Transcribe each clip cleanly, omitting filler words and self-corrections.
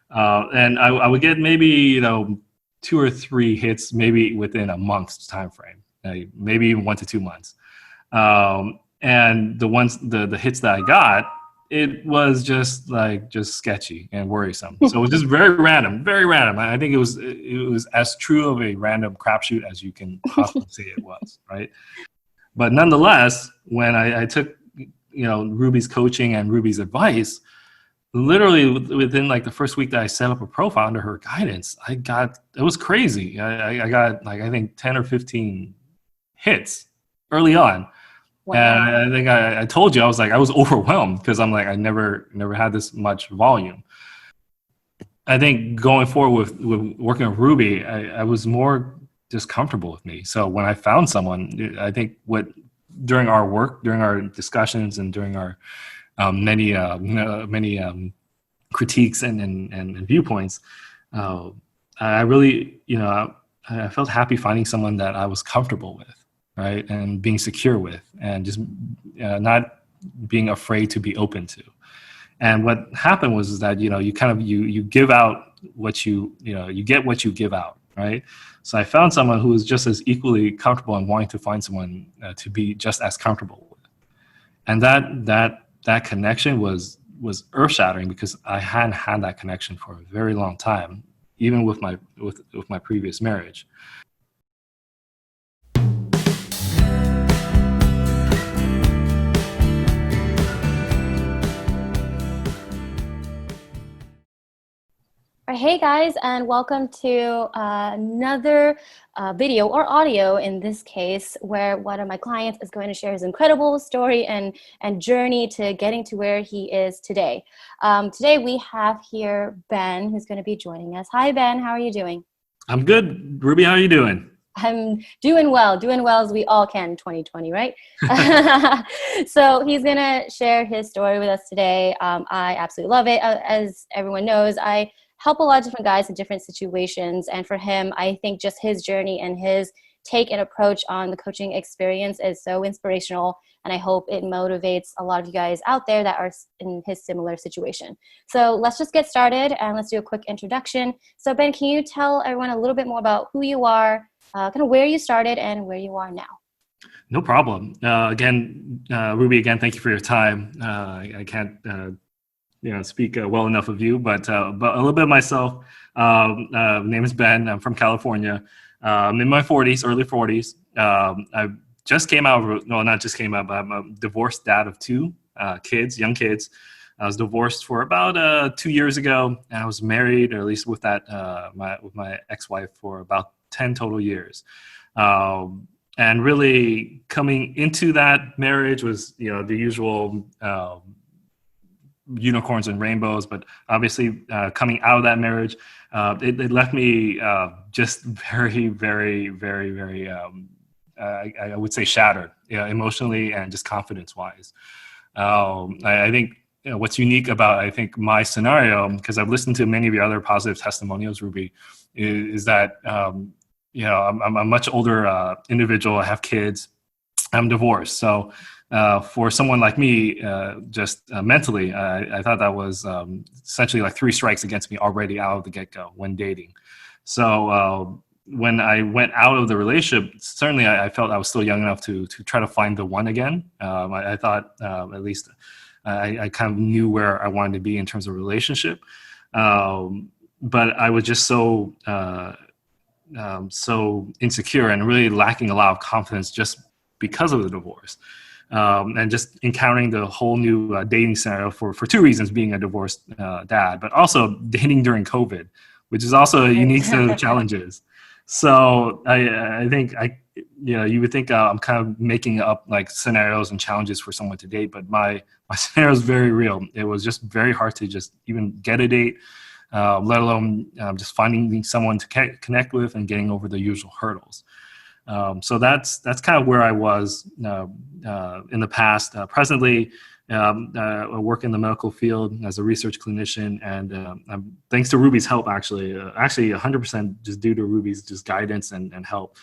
And I would get maybe, 2 or 3 hits, maybe within a month's time frame, maybe even 1 to 2 months. And the hits that I got, it was just sketchy and worrisome. So it was just very random, very random. I think it was as true of a random crapshoot as you can possibly say it was, right? But nonetheless, when I took, Ruby's coaching and Ruby's advice, literally within like the first week that I set up a profile under her guidance, it was crazy. I got I think 10 or 15 hits early on. Wow. And I think I told you, I was overwhelmed because I'm like, I never had this much volume. I think going forward with working with Ruby, I was more just comfortable with me. So when I found someone, I think during our work, during our discussions, and during our many critiques and viewpoints, I really, I felt happy finding someone that I was comfortable with, right, and being secure with, and just not being afraid to be open to. And what happened was that you give out what you get what you give out, right? So I found someone who was just as equally comfortable and wanting to find someone to be just as comfortable with, and that connection was earth-shattering because I hadn't had that connection for a very long time, even with my previous marriage. Hey guys, and welcome to another video or audio in this case, where one of my clients is going to share his incredible story and journey to getting to where he is today. Today we have here Ben, who's going to be joining us. Hi Ben, how are you doing? I'm good. Ruby, how are you doing? I'm doing well as we all can in 2020, right? So he's going to share his story with us today. I absolutely love it. As everyone knows, I help a lot of different guys in different situations. And for him, I think just his journey and his take and approach on the coaching experience is so inspirational. And I hope it motivates a lot of you guys out there that are in his similar situation. So let's just get started and let's do a quick introduction. So Ben, can you tell everyone a little bit more about who you are, kind of where you started and where you are now? No problem. Ruby, again, thank you for your time. I can't speak well enough of you, but a little bit of myself. Name is Ben. I'm from California. I'm in my 40s, early 40s. I just came out, not just came out, but I'm a divorced dad of 2 kids, young kids. I was divorced for about 2 years ago, and I was married, or at least with my ex-wife, for about 10 total years. And really coming into that marriage was, the usual unicorns and rainbows, but obviously coming out of that marriage, it left me just very, very, very, very, I would say shattered, emotionally and just confidence-wise. I think what's unique about, my scenario, because I've listened to many of your other positive testimonials, Ruby, is that I'm a much older individual. I have kids. I'm divorced, so. For someone like me, just mentally, I thought that was essentially like 3 strikes against me already out of the get-go when dating. So when I went out of the relationship, certainly I felt I was still young enough to try to find the one again. I thought at least I kind of knew where I wanted to be in terms of relationship. But I was just so insecure and really lacking a lot of confidence just because of the divorce. And just encountering the whole new dating scenario for 2 reasons: being a divorced dad, but also dating during COVID, which is also a unique set of challenges. So I think you would think I'm kind of making up like scenarios and challenges for someone to date, but my scenario is very real. It was just very hard to just even get a date, let alone just finding someone to connect with and getting over the usual hurdles. So that's kind of where I was in the past. Presently, I work in the medical field as a research clinician, and thanks to Ruby's help, actually 100% just due to Ruby's just guidance and help.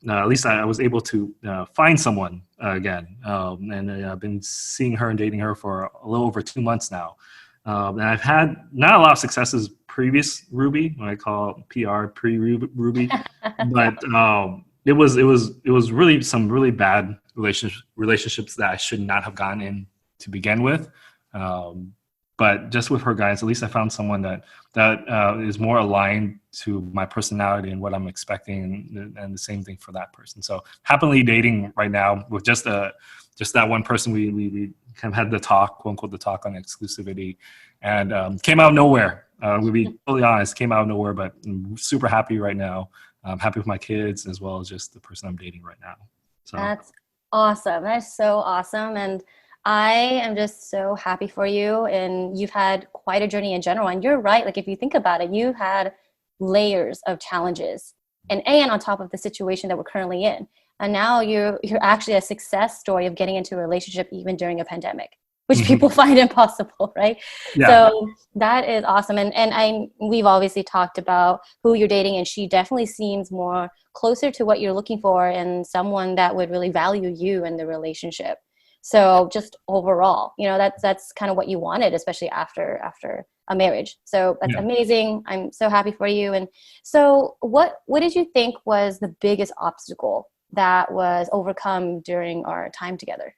At least I was able to find someone again, and I've been seeing her and dating her for a little over 2 months now. And I've had not a lot of successes previous Ruby, what I call PR pre-Ruby, but it was really some really bad relationships that I should not have gotten in to begin with. But just with her guidance, at least I found someone that is more aligned to my personality and what I'm expecting, and the same thing for that person. So happily dating right now with just that one person. We kind of had the talk, quote unquote, the talk on exclusivity, and came out of nowhere. We'll be totally honest, came out of nowhere, but I'm super happy right now. I'm happy with my kids as well as just the person I'm dating right now. So That's awesome. That's so awesome. And I am just so happy for you. And you've had quite a journey in general. And you're right. Like, if you think about it, you've had layers of challenges and on top of the situation that we're currently in. And now you're actually a success story of getting into a relationship even during a pandemic, which people find impossible, right? Yeah. So that is awesome. And we've obviously talked about who you're dating, and she definitely seems more closer to what you're looking for and someone that would really value you in the relationship. So just overall, that's kind of what you wanted, especially after a marriage. So that's amazing. I'm so happy for you. And so what did you think was the biggest obstacle that was overcome during our time together?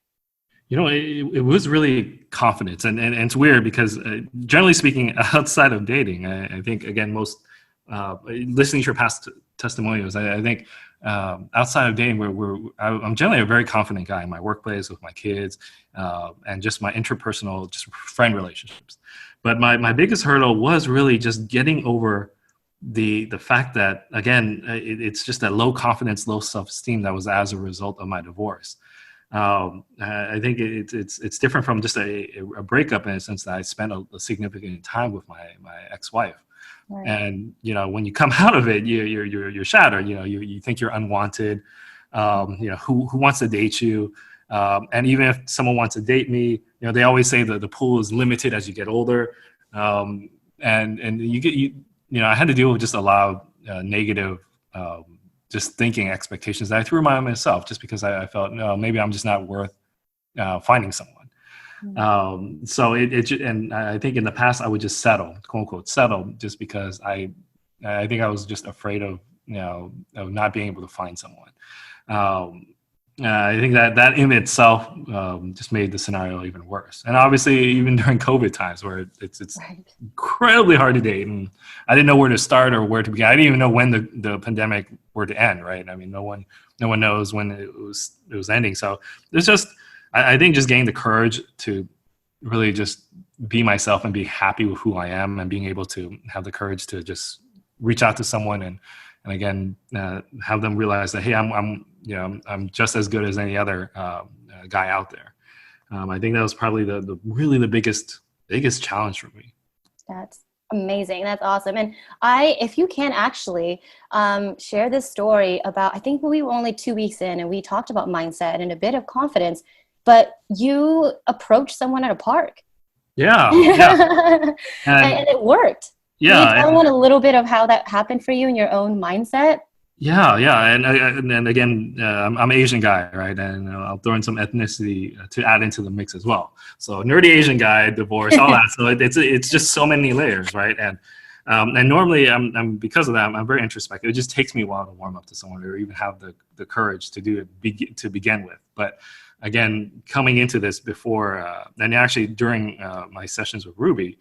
It was really confidence, and it's weird because generally speaking, outside of dating, I think, again, most listening to your past testimonials, I think outside of dating, I'm generally a very confident guy in my workplace, with my kids, and just my interpersonal, just friend relationships. But my biggest hurdle was really just getting over the fact that, again, it's just that low confidence, low self-esteem that was as a result of my divorce. I think it's different from just a breakup, in a sense that I spent a significant time with my ex-wife. Right. And when you come out of it, you're shattered. You think you're unwanted. Who wants to date you? And even if someone wants to date me, they always say that the pool is limited as you get older. And I had to deal with just a lot of negative, just thinking expectations that I threw on myself, just because I felt, no, maybe I'm just not worth finding someone. So and I think in the past I would just settle, quote unquote, settle, just because I think I was just afraid of not being able to find someone. I think that in itself just made the scenario even worse. And obviously, even during COVID times, where it's right, incredibly hard to date, and I didn't know where to start or where to begin. I didn't even know when the pandemic were to end. Right? I mean, no one knows when it was ending. So there's just, I think, just getting the courage to really just be myself and be happy with who I am, and being able to have the courage to just reach out to someone and again have them realize that, hey, I'm just as good as any other guy out there. I think that was probably the really the biggest challenge for me. That's amazing. That's awesome. And if you can actually share this story about, I think we were only 2 weeks in, and we talked about mindset and a bit of confidence, but you approached someone at a park. Yeah. And it worked. Yeah. Can you tell everyone a little bit of how that happened for you and your own mindset? Yeah, and again, I'm an Asian guy, right? And I'll throw in some ethnicity to add into the mix as well. So nerdy Asian guy, divorce, all that. So it's just so many layers, right? And normally, I'm because of that, I'm very introspective. It just takes me a while to warm up to someone, or even have the courage to do it to begin with. But again, coming into this before, and actually during my sessions with Ruby,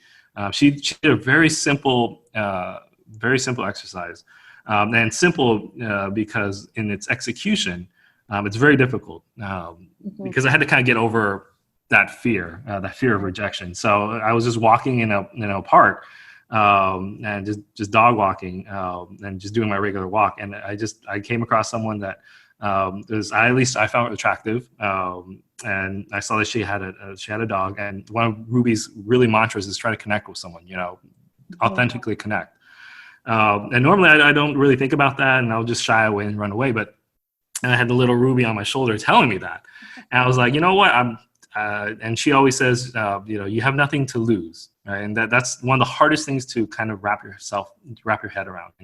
she did a very simple exercise. And simple because in its execution, it's very difficult because I had to kind of get over that fear of rejection. So I was just walking in a park and just dog walking and just doing my regular walk. And I came across someone that I found attractive. And I saw that she had a dog. And one of Ruby's really mantras is try to connect with someone, authentically connect. And normally I don't really think about that, and I'll just shy away and run away. But I had the little Ruby on my shoulder telling me that, and I was like, you know what? And she always says, you have nothing to lose, right? And that's one of the hardest things to kind of wrap your head around.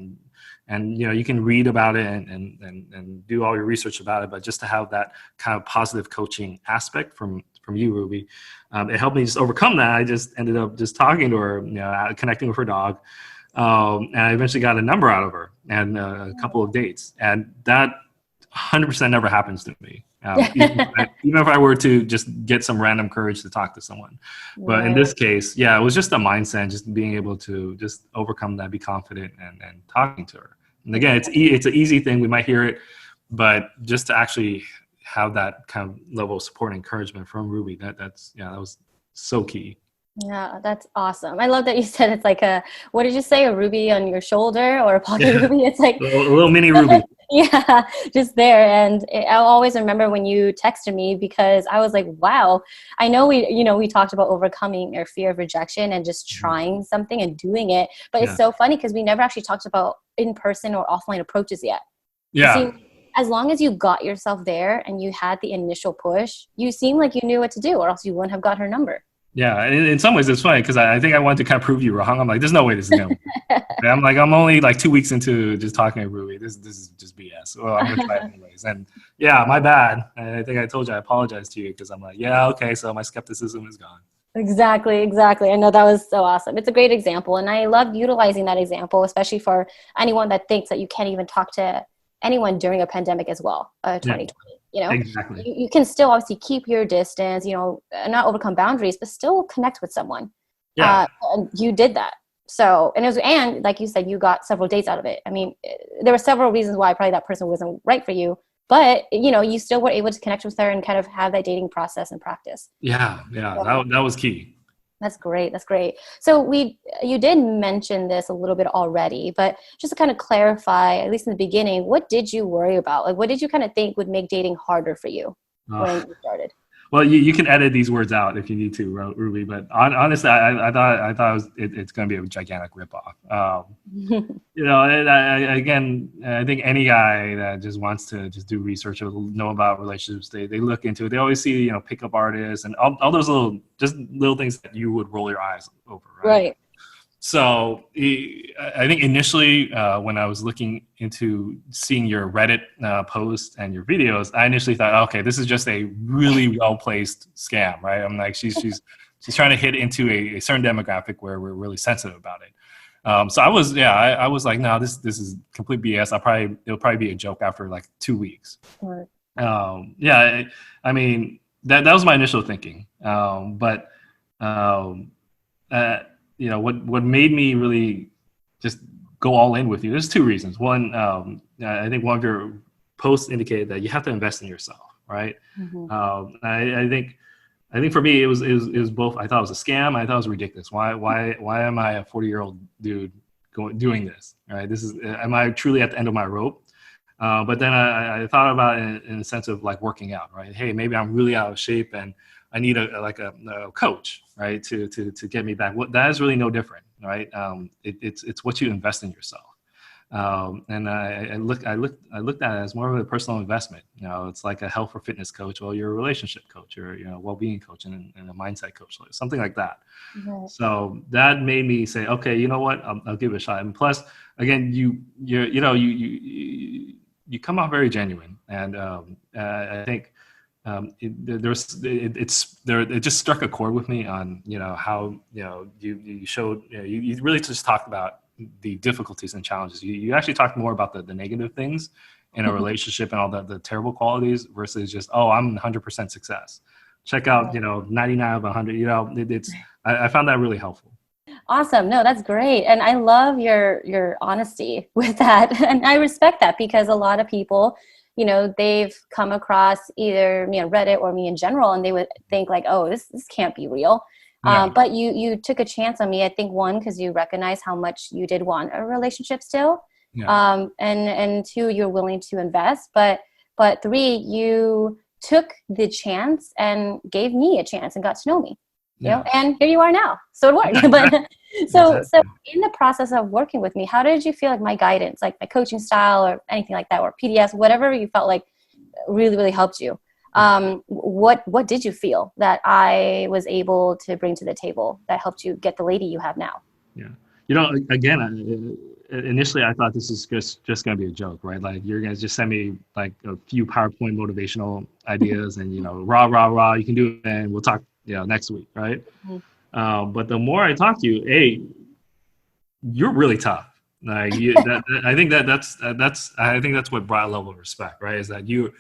And you can read about it and do all your research about it, but just to have that kind of positive coaching aspect from you, Ruby, it helped me just overcome that. I just ended up just talking to her, connecting with her dog. And I eventually got a number out of her and a couple of dates. And that 100% never happens to me. Even if I were to just get some random courage to talk to someone. But in Right. this case, yeah, it was just a mindset, just being able to just overcome that, be confident and talking to her. And again, it's an easy thing. We might hear it, but just to actually have that kind of level of support and encouragement from Ruby, that was so key. Yeah, that's awesome. I love that you said it's like what did you say, a ruby on your shoulder or a pocket Yeah, ruby? It's like, a little mini Ruby. yeah, just there. And I'll always remember when you texted me because I was like, wow, I know we talked about overcoming our fear of rejection and just trying something and doing it. But it's Yeah. so funny because we never actually talked about in-person or offline approaches yet. You Yeah. seem, as long as you got yourself there and you had the initial push, you seem like you knew what to do, or else you wouldn't have got her number. Yeah, and in some ways it's funny because I think I wanted to kind of prove you wrong. I'm like, there's no way this is gonna work. And I'm like, I'm only like 2 weeks into just talking to Ruby. This is just BS. Well, I'm gonna try it anyways. And yeah, my bad. I think I told you I apologize to you because I'm like, yeah, okay, so my skepticism is gone. Exactly, exactly. I know that was so awesome. It's a great example, and I love utilizing that example, especially for anyone that thinks that you can't even talk to anyone during a pandemic as well, Yeah, 2020. You know, exactly. you can still obviously keep your distance, not overcome boundaries, but still connect with someone. Yeah, And you did that. So, and like you said, you got several dates out of it. I mean, there were several reasons why probably that person wasn't right for you, but you still were able to connect with her and kind of have that dating process and practice. yeah. So, That was key. that's great. That's great. So you did mention this a little bit already, but just to kind of clarify, at least in the beginning, what did you worry about? Like, what did you kind of think would make dating harder for you when Uh, you started? Well, you can edit these words out if you need to, Ruby. But honestly, I thought it's going to be a gigantic ripoff. And again, I think any guy that just wants to just do research or know about relationships, they look into it. They always see pickup artists and all those little things that you would roll your eyes over, right? Right. So I think initially when I was looking into seeing your Reddit post and your videos, I initially thought, okay, this is just a really well placed scam, right? I'm like, she's trying to hit into a certain demographic where we're really sensitive about it. So I was like, no, this is complete BS. It'll probably be a joke after like 2 weeks. Right. Yeah, I mean that was my initial thinking, but. What made me really just go all in with you. There's two reasons. One, I think one of your posts indicated that you have to invest in yourself, right? Mm-hmm. I think for me it was both. I thought it was a scam. I thought it was ridiculous. Why am I a 40-year-old dude doing this? Right? Am I truly at the end of my rope? But then I thought about it in the sense of like working out, right? Hey, maybe I'm really out of shape and I need a coach, right, to get me back. That is really no different, right? It's what you invest in yourself, and I looked at it as more of a personal investment. It's like a health or fitness coach, or you're a relationship coach, or well-being coach, and a mindset coach, something like that. Right. So that made me say, okay, you know what, I'll give it a shot. And plus, again, you come out very genuine, and I think. It just struck a chord with me on how you showed you really just talked about the difficulties and challenges. You actually talked more about the negative things in a relationship and all the terrible qualities versus just, oh, I'm 100% success. Check out 99 of 100. I found that really helpful. Awesome. No, that's great. And I love your honesty with that. And I respect that because a lot of people, they've come across either me on Reddit or me in general, and they would think like, oh, this can't be real. Yeah. But you took a chance on me. I think one, because you recognize how much you did want a relationship still. Yeah. And two, you're willing to invest. But three, you took the chance and gave me a chance and got to know me. And here you are now. So it worked. Yeah, But exactly. so in the process of working with me, how did you feel like my guidance, like my coaching style or anything like that, or PDS, whatever you felt like really, really helped you? What did you feel that I was able to bring to the table that helped you get the lady you have now? Yeah. Again, initially I thought this is just going to be a joke, right? Like you're going to just send me like a few PowerPoint motivational ideas and, rah, you can do it and we'll talk, next week, right? Mm-hmm. But the more I talk to you, you're really tough. Like I think I think that's what brought a level of respect, right? Is that you're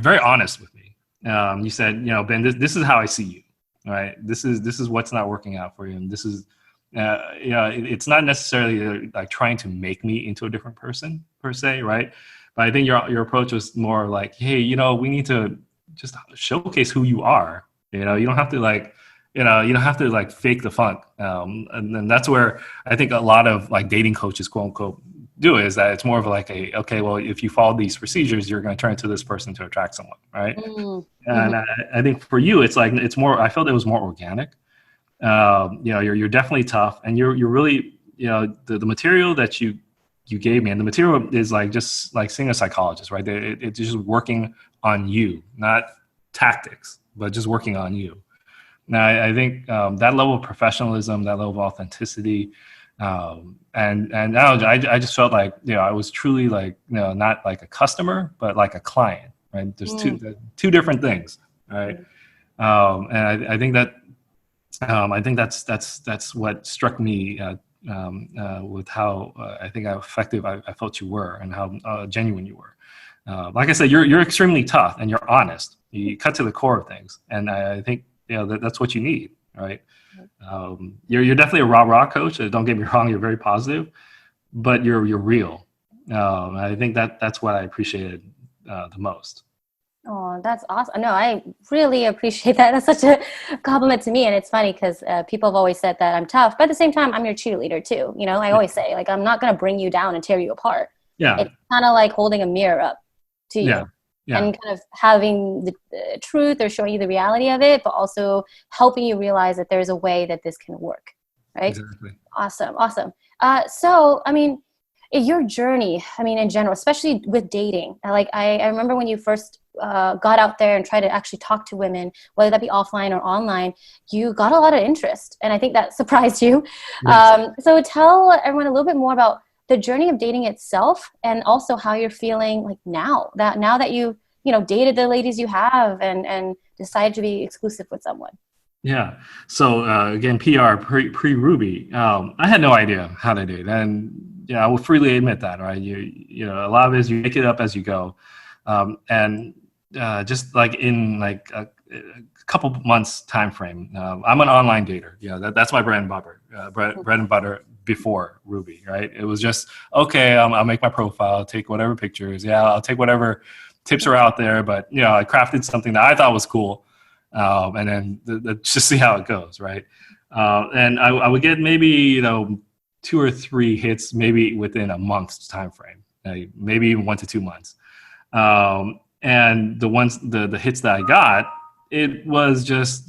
very honest with me. You said, Ben, this is how I see you, right? This is what's not working out for you, and this is, it's not necessarily like trying to make me into a different person per se, right? But I think your approach was more like, hey, we need to just showcase who you are. You don't have to like, you don't have to like fake the funk. And then that's where I think a lot of like dating coaches, quote unquote, do is that it's more of like okay, well, if you follow these procedures, you're going to turn to this person to attract someone, right? Mm-hmm. And I think for you, it's like, it's more, I felt it was more organic. You're definitely tough, and you're really, the material that you gave me, and the material is like just like seeing a psychologist, right? It's just working on you, not tactics, but just working on you. Now, I think that level of professionalism, that level of authenticity, and now I just felt like, I was truly like, not like a customer, but like a client, right? There's two different things, right? And I think that that's what struck me with how I think how effective I felt you were, and how genuine you were. Like I said, you're extremely tough, and you're honest. You cut to the core of things, and I think that's what you need, right? You're definitely a rah-rah coach. Don't get me wrong, you're very positive, but you're real. I think that's what I appreciated the most. Oh, that's awesome. No, I really appreciate that. That's such a compliment to me. And it's funny because people have always said that I'm tough, but at the same time, I'm your cheerleader too. I always say, like, I'm not going to bring you down and tear you apart. Yeah. It's kind of like holding a mirror up to you. Yeah. And kind of having the truth, or showing you the reality of it, but also helping you realize that there's a way that this can work. Right? Exactly. Awesome. So, I mean, your journey, in general, especially with dating, like I remember when you first got out there and tried to actually talk to women, whether that be offline or online, you got a lot of interest. And I think that surprised you. Yes. So tell everyone a little bit more about the journey of dating itself, and also how you're feeling like now that you dated the ladies you have, and decided to be exclusive with someone. Yeah. So again, PR pre Ruby, I had no idea how to date, and I will freely admit that. Right? A lot of it is you make it up as you go, and just like in like a couple months time frame, I'm an online dater. That's my bread and butter. Bread and butter before Ruby. Right? It was just okay. I'll make my profile, take whatever pictures. Yeah, I'll take whatever tips are out there. But I crafted something that I thought was cool. And then just see how it goes, right? And I would get maybe 2 or 3 hits, maybe within a month's time frame, maybe even 1 to 2 months. And the hits that I got, it was just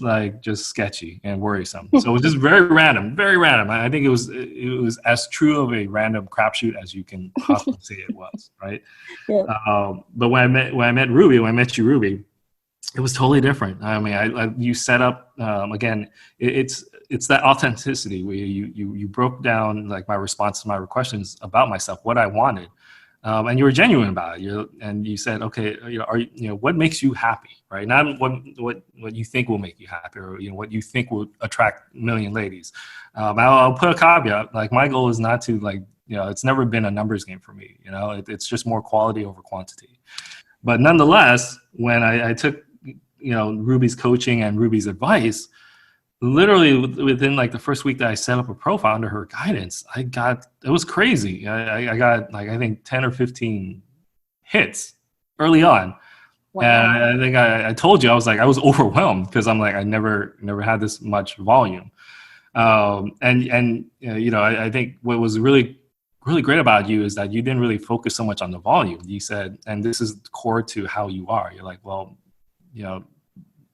sketchy and worrisome. So it was just very random, very random. I think it was as true of a random crapshoot as you can possibly say it was, right? Yeah. But when I met you, Ruby, it was totally different. I mean, you set up again. It's that authenticity where you broke down like my response to my questions about myself, what I wanted, and you were genuine about it. And you said, okay, what makes you happy, right? Not what you think will make you happy, or what you think will attract a million ladies. I'll put a caveat. Like, my goal is not to it's never been a numbers game for me. It's just more quality over quantity. But nonetheless, when I took Ruby's coaching and Ruby's advice, literally within like the first week that I set up a profile under her guidance, it was crazy. I got I think 10 or 15 hits early on. Wow. And I think I told you, I was overwhelmed, because I'm like, I never had this much volume. I think what was really great about you is that you didn't really focus so much on the volume. You said, and this is core to how you are. You're like, well,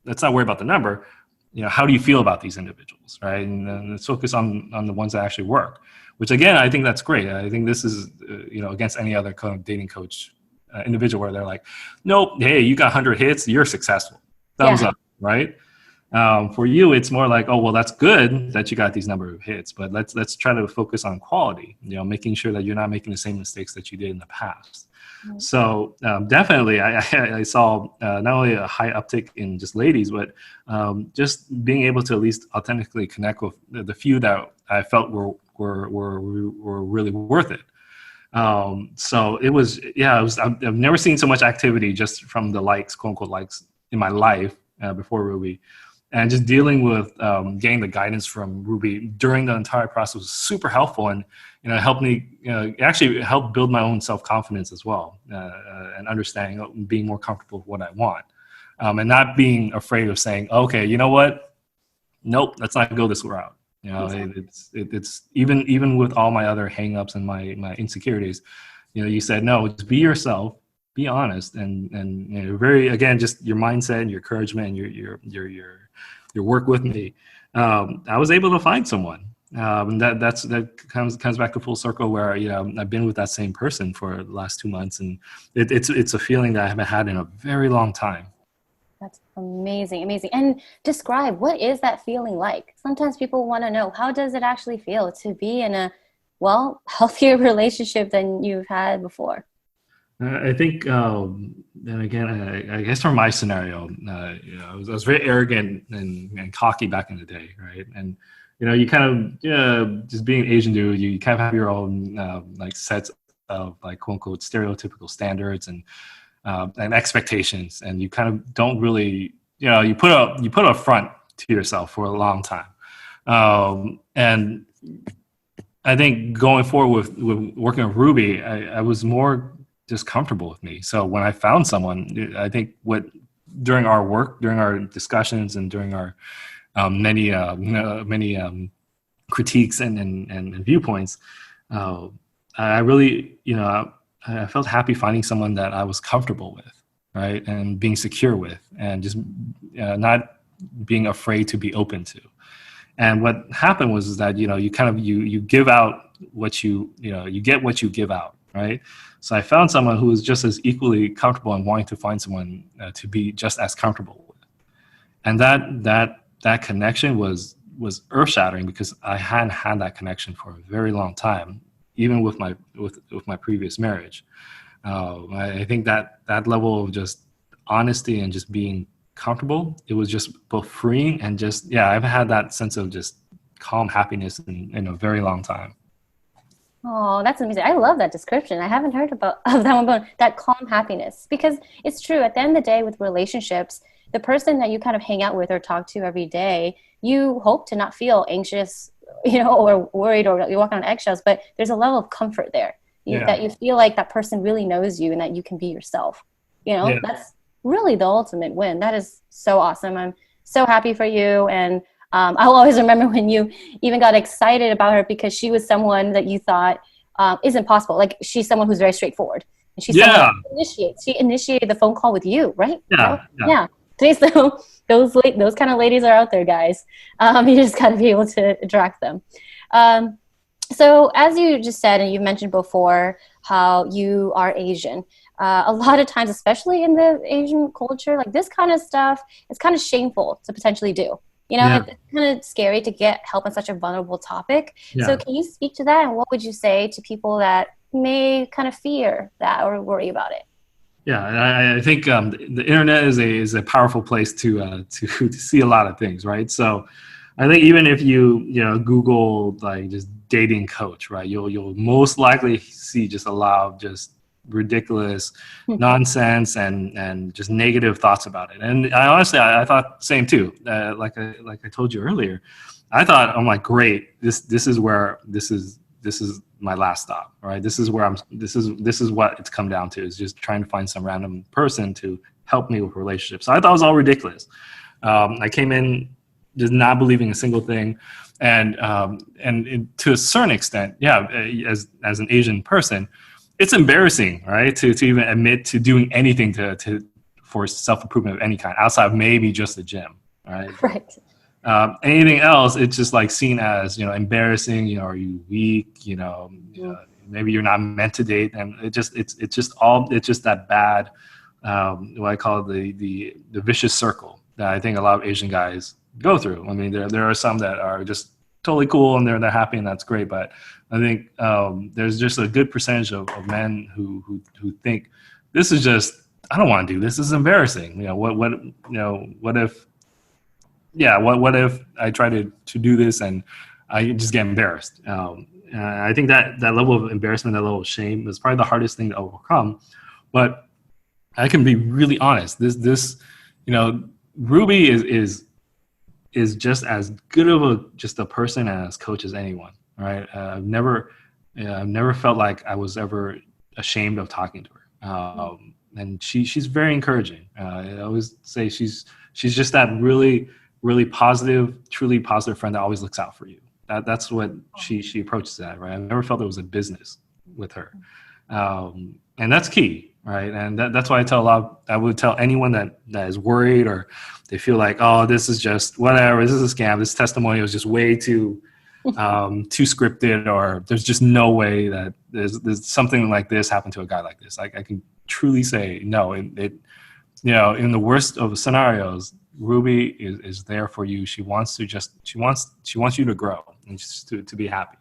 let's not worry about the number. How do you feel about these individuals, right? And let's focus on the ones that actually work. Which, again, I think that's great. I think this is against any other kind of dating coach individual where they're like, nope, hey, you got 100 hits, you're successful. Thumbs up, right? For you, it's more like, oh, well, that's good that you got these number of hits, but let's try to focus on quality. Making sure that you're not making the same mistakes that you did in the past. So definitely, I saw not only a high uptick in just ladies, but just being able to at least authentically connect with the few that I felt were were really worth it. So it was, I've never seen so much activity just from the likes, quote unquote likes, in my life before Ruby. And just dealing with getting the guidance from Ruby during the entire process was super helpful, and helped me. It actually helped build my own self-confidence as well, and understanding, being more comfortable with what I want, and not being afraid of saying, "Okay, you know what? Nope, let's not go this route." Exactly. It's even with all my other hangups and my insecurities, you said no, just be yourself, be honest, and very, again, just your mindset and your encouragement and your work with me. I was able to find someone, and that comes back to full circle, where I've been with that same person for the last 2 months, and it's a feeling that I haven't had in a very long time. That's amazing, amazing. And describe, what is that feeling like? Sometimes people want to know, how does it actually feel to be in a, well, healthier relationship than you've had before? I think, and again, I guess from my scenario, I was very arrogant and cocky back in the day, right? And you kind of, just being an Asian dude, you kind of have your own like sets of, like, quote unquote stereotypical standards and expectations, and you kind of don't really, you put a front to yourself for a long time, and I think going forward with working with Ruby, I was more just comfortable with me. So when I found someone, I think during our work, during our discussions, and during our many critiques and viewpoints, I really, I felt happy finding someone that I was comfortable with, right, and being secure with, and just not being afraid to be open to. And what happened was that you kind of you give out what you get what you give out, right? So I found someone who was just as equally comfortable and wanting to find someone to be just as comfortable with. And that connection was earth shattering, because I hadn't had that connection for a very long time, even with my previous marriage. I think that level of just honesty and just being comfortable, it was just both freeing and just, I've had that sense of just calm happiness in a very long time. Oh, that's amazing. I love that description. I haven't heard of that one, but that calm happiness, because it's true. At the end of the day, with relationships, the person that you kind of hang out with or talk to every day, you hope to not feel anxious, or worried, or you're walking on eggshells, but there's a level of comfort there, that you feel like that person really knows you and that you can be yourself. That's really the ultimate win. That is so awesome. I'm so happy for you. And I'll always remember when you even got excited about her, because she was someone that you thought isn't possible. Like, she's someone who's very straightforward, and she's someone who initiates. She initiated the phone call with you, right? Yeah. So those kind of ladies are out there, guys. You just got to be able to attract them. So as you just said, and you mentioned before, how you are Asian. A lot of times, especially in the Asian culture, like, this kind of stuff, it's kind of shameful to potentially do. It's kind of scary to get help on such a vulnerable topic. Yeah. So can you speak to that? And what would you say to people that may kind of fear that or worry about it? Yeah, and I think the internet is a powerful place to see a lot of things, right? So I think even if you Google, like, just dating coach, right, you'll most likely see just a lot of just ridiculous nonsense and just negative thoughts about it. And I honestly, I thought the same too. Like I told you earlier, I thought, I'm like, great, this is my last stop, right? This is what it's come down to, is just trying to find some random person to help me with relationships. So I thought it was all ridiculous. I came in just not believing a single thing, and to a certain extent, as an Asian person, it's embarrassing, right, to even admit to doing anything for self-improvement of any kind, outside of maybe just the gym, right? Right. Anything else, it's just like seen as embarrassing. Are you weak? Maybe you're not meant to date, and it's just that bad. What I call the vicious circle that I think a lot of Asian guys go through. I mean, there are some that are just totally cool and they're happy, and that's great. But I think there's just a good percentage of men who think this is just, I don't want to do this. This is embarrassing. What if I try to do this and I just get embarrassed. I think that level of embarrassment, that level of shame is probably the hardest thing to overcome. But I can be really honest. Ruby is just as good of a person and as coach as anyone. Right? I've never felt like I was ever ashamed of talking to her. And she's very encouraging. I always say she's just that really, really positive, truly positive friend that always looks out for you. That's what she approaches that, right? I've never felt it was a business with her. And that's key, right? And that's why I would tell anyone that is worried or they feel like, oh, this is just whatever, this is a scam, this testimonial is just way too scripted, or there's just no way that there's something like this happened to a guy like this. I can truly say no. It in the worst of scenarios, Ruby is there for you. She wants you to grow and just to be happy,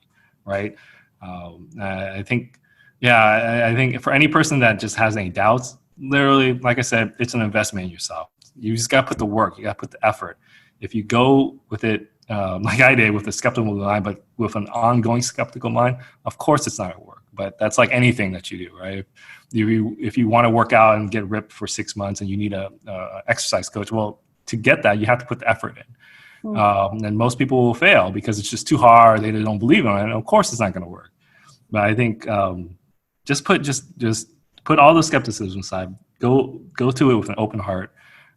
right? I think for any person that just has any doubts, literally, like I said, it's an investment in yourself. You just got to put the work. You got to put the effort. If you go with it like I did with a skeptical mind, but with an ongoing skeptical mind, of course it's not going to work. But that's like anything that you do, right? If you want to work out and get ripped for 6 months and you need a exercise coach, well, to get that, you have to put the effort in. And most people will fail because it's just too hard. They don't believe in it. And of course it's not going to work. But I think just put all the skepticism aside. Go to it with an open heart.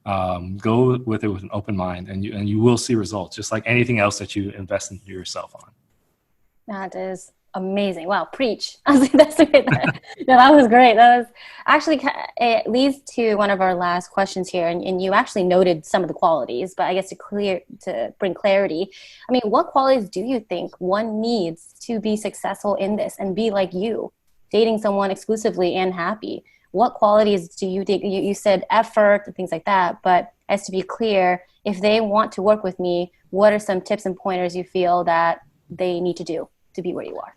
Go with it with an open mind, and you will see results, just like anything else that you invest into yourself on. That is amazing. Wow, preach. I was like, that's great. That was great. That was actually, it leads to one of our last questions here, and you actually noted some of the qualities, but I guess to bring clarity. I mean, what qualities do you think one needs to be successful in this and be like you, dating someone exclusively and happy? What qualities do you think? You said effort and things like that, but as to be clear, if they want to work with me, what are some tips and pointers you feel that they need to do to be where you are?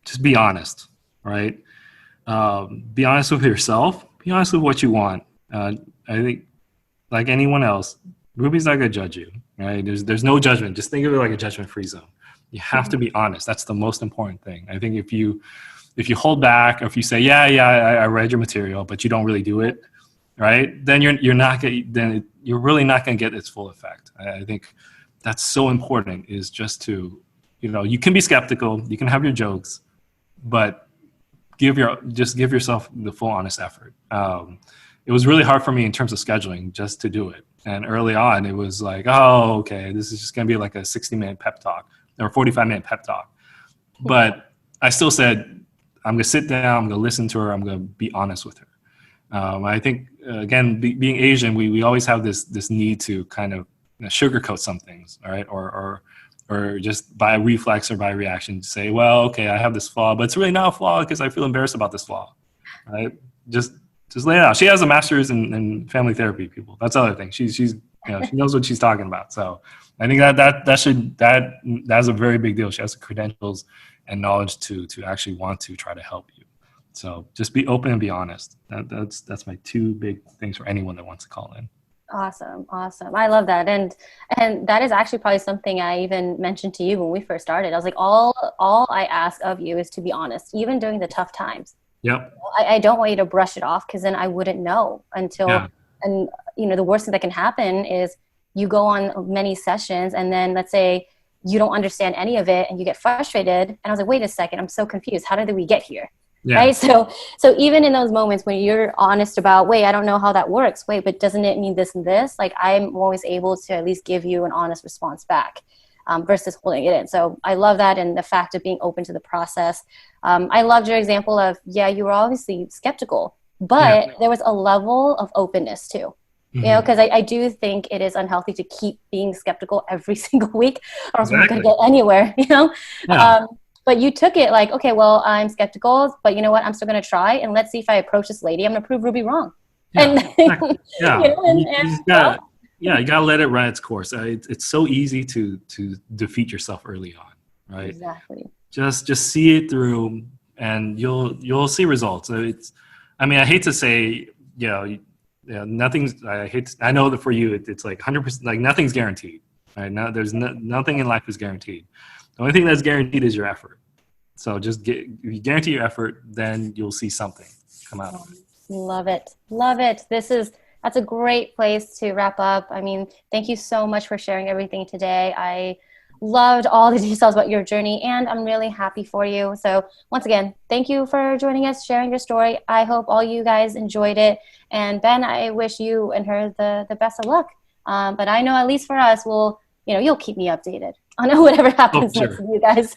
Just be honest, right? Be honest with yourself. Be honest with what you want. I think, like anyone else, Ruby's not gonna judge you, right? There's no judgment. Just think of it like a judgment-free zone. You have to be honest. That's the most important thing. I think if you hold back, or if you say, I read your material, but you don't really do it, right? Then you're really not gonna get its full effect. I think that's so important, is just to, you can be skeptical, you can have your jokes, but give yourself the full honest effort. It was really hard for me in terms of scheduling just to do it. And early on, it was like, oh, okay, this is just going to be like a 60-minute pep talk or 45-minute pep talk. But I still said, I'm going to sit down, I'm going to listen to her, I'm going to be honest with her. I think, again, being Asian, we always have this need to kind of sugarcoat some things, right? Or just by reflex or by reaction to say, well, okay, I have this flaw, but it's really not a flaw because I feel embarrassed about this flaw, right? Just lay it out. She has a master's in family therapy, people. That's the other thing. She knows what she's talking about. So I think that's a very big deal. She has the credentials and knowledge to actually want to try to help you. So just be open and be honest. That's my two big things for anyone that wants to call in. Awesome. I love that. And that is actually probably something I even mentioned to you when we first started. I was like, all I ask of you is to be honest, even during the tough times. Yep. I don't want you to brush it off, because then I wouldn't know until, and the worst thing that can happen is you go on many sessions and then let's say you don't understand any of it and you get frustrated. And I was like, wait a second, I'm so confused. How did we get here? Yeah. Right. So even in those moments when you're honest about, wait, I don't know how that works. Wait, but doesn't it mean this and this? Like, I'm always able to at least give you an honest response back, versus holding it in. So I love that. And the fact of being open to the process. I loved your example of, you were obviously skeptical, but there was a level of openness too. Mm-hmm. Because I do think it is unhealthy to keep being skeptical every single week, or else we're not going to get anywhere, Yeah. But you took it like, okay, well, I'm skeptical, but you know what? I'm still going to try. And let's see if I approach this lady, I'm going to prove Ruby wrong. Yeah, exactly. You got to let it run its course. It's so easy to defeat yourself early on, right? Exactly. Just see it through and you'll see results. I hate to say, nothing's, I know that for you, it's like 100%, like nothing's guaranteed. Right now, nothing in life is guaranteed. The only thing that's guaranteed is your effort. So just if you guarantee your effort, then you'll see something come out of it. Love it. Love it. That's a great place to wrap up. I mean, thank you so much for sharing everything today. I loved all the details about your journey, and I'm really happy for you. So once again, thank you for joining us, sharing your story. I hope all you guys enjoyed it. And Ben, I wish you and her the best of luck. But I know at least for us, you'll keep me updated on whatever happens next with you guys.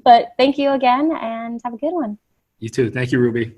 But thank you again, and have a good one. You too. Thank you, Ruby.